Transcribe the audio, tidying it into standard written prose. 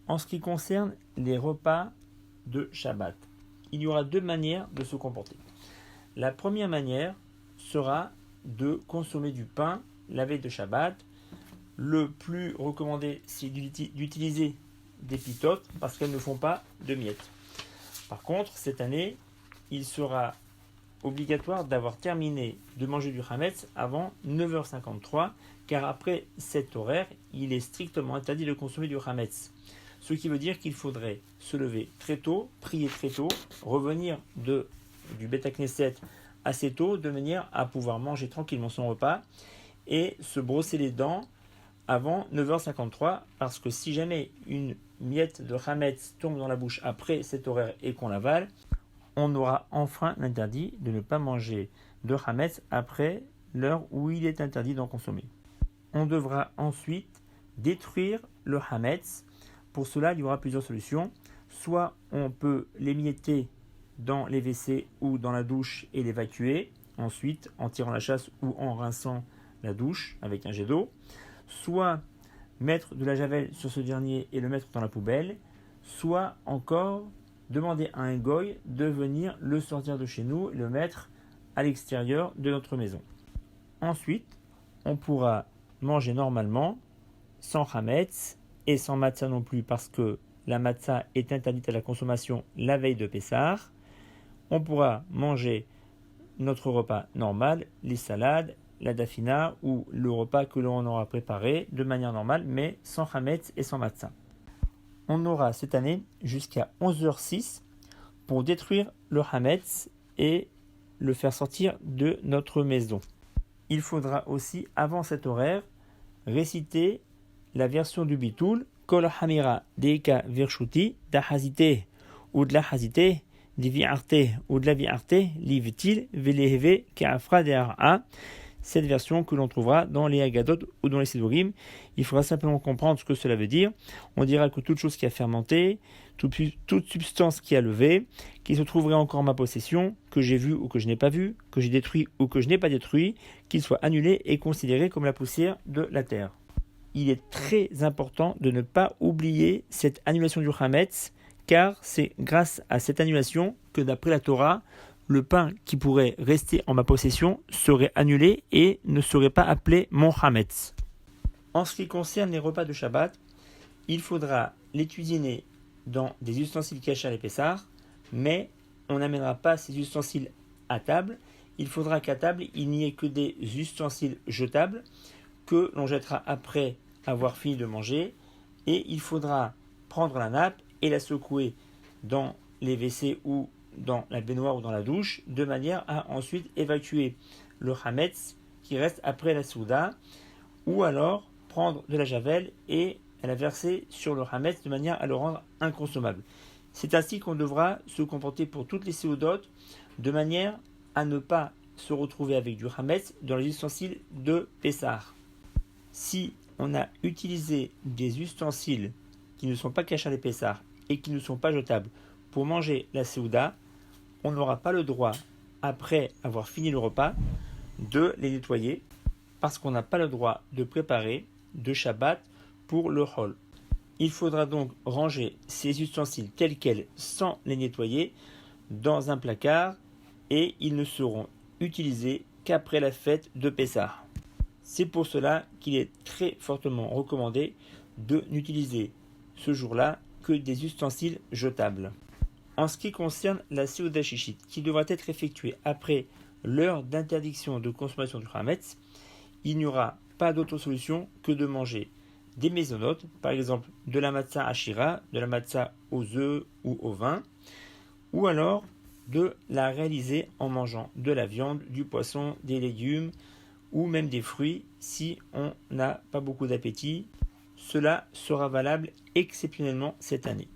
En ce qui concerne les repas de Shabbat, il y aura deux manières de se comporter. La première manière sera de consommer du pain la veille de Shabbat. Le plus recommandé, c'est d'utiliser des pitotes parce qu'elles ne font pas de miettes. Par contre, cette année, il sera obligatoire d'avoir terminé de manger du Hametz avant 9h53, car après cet horaire, il est strictement interdit de consommer du Hametz. Ce qui veut dire qu'il faudrait se lever très tôt, prier très tôt, revenir du Beth Knesset assez tôt, de manière à pouvoir manger tranquillement son repas et se brosser les dents avant 9h53, parce que si jamais une miette de Hametz tombe dans la bouche après cet horaire et qu'on l'avale, on aura enfin l'interdit de ne pas manger de Hametz après l'heure où il est interdit d'en consommer. On devra ensuite détruire le Hametz. Pour cela, il y aura plusieurs solutions. Soit on peut l'émietter dans les WC ou dans la douche et l'évacuer, ensuite en tirant la chasse ou en rinçant la douche avec un jet d'eau. Soit mettre de la javel sur ce dernier et le mettre dans la poubelle. Soit encore demander à un goy de venir le sortir de chez nous et le mettre à l'extérieur de notre maison. Ensuite, on pourra manger normalement, sans Hametz et sans matzah non plus, parce que la matzah est interdite à la consommation la veille de Pessah. On pourra manger notre repas normal, les salades, la dafina ou le repas que l'on aura préparé de manière normale, mais sans Hametz et sans matzah. On aura cette année jusqu'à 11h06 pour détruire le Hametz et le faire sortir de notre maison. Il faudra aussi, avant cet horaire, réciter la version du Bitoul, Kol Hamira Deika Virshuti, Dahazite ou de la Hazite, Diviarte ou de la Viarte, Livtil, Veleheve, Kaafra Deara. Cette version que l'on trouvera dans les Haggadot ou dans les Sidurim. Il faudra simplement comprendre ce que cela veut dire. On dira que toute chose qui a fermenté, toute substance qui a levé, qui se trouverait encore en ma possession, que j'ai vu ou que je n'ai pas vu, que j'ai détruit ou que je n'ai pas détruit, qu'il soit annulé et considéré comme la poussière de la terre. Il est très important de ne pas oublier cette annulation du Hametz, car c'est grâce à cette annulation que d'après la Torah, le pain qui pourrait rester en ma possession serait annulé et ne serait pas appelé mon Hametz. En ce qui concerne les repas de Shabbat, il faudra les cuisiner dans des ustensiles cachés à l'épaisseur, mais on n'amènera pas ces ustensiles à table. Il faudra qu'à table, il n'y ait que des ustensiles jetables que l'on jettera après avoir fini de manger, et il faudra prendre la nappe et la secouer dans les WC ou dans la baignoire ou dans la douche, de manière à ensuite évacuer le Hametz qui reste après la Souda, ou alors prendre de la javel et la verser sur le Hametz de manière à le rendre inconsommable. C'est ainsi qu'on devra se comporter pour toutes les Séoudotes, de manière à ne pas se retrouver avec du Hametz dans les ustensiles de Pessah. Si on a utilisé des ustensiles qui ne sont pas cachés à l'épaisseur et qui ne sont pas jetables pour manger la Séouda, on n'aura pas le droit, après avoir fini le repas, de les nettoyer, parce qu'on n'a pas le droit de préparer de Shabbat pour le Hol. Il faudra donc ranger ces ustensiles tels quels sans les nettoyer dans un placard, et ils ne seront utilisés qu'après la fête de Pessah. C'est pour cela qu'il est très fortement recommandé de n'utiliser ce jour-là que des ustensiles jetables. En ce qui concerne la Seuda Shishit, qui devra être effectuée après l'heure d'interdiction de consommation du Hametz, il n'y aura pas d'autre solution que de manger des mésonotes, par exemple de la matzah ashira, de la matzah aux œufs ou au vin, ou alors de la réaliser en mangeant de la viande, du poisson, des légumes ou même des fruits si on n'a pas beaucoup d'appétit. Cela sera valable exceptionnellement cette année.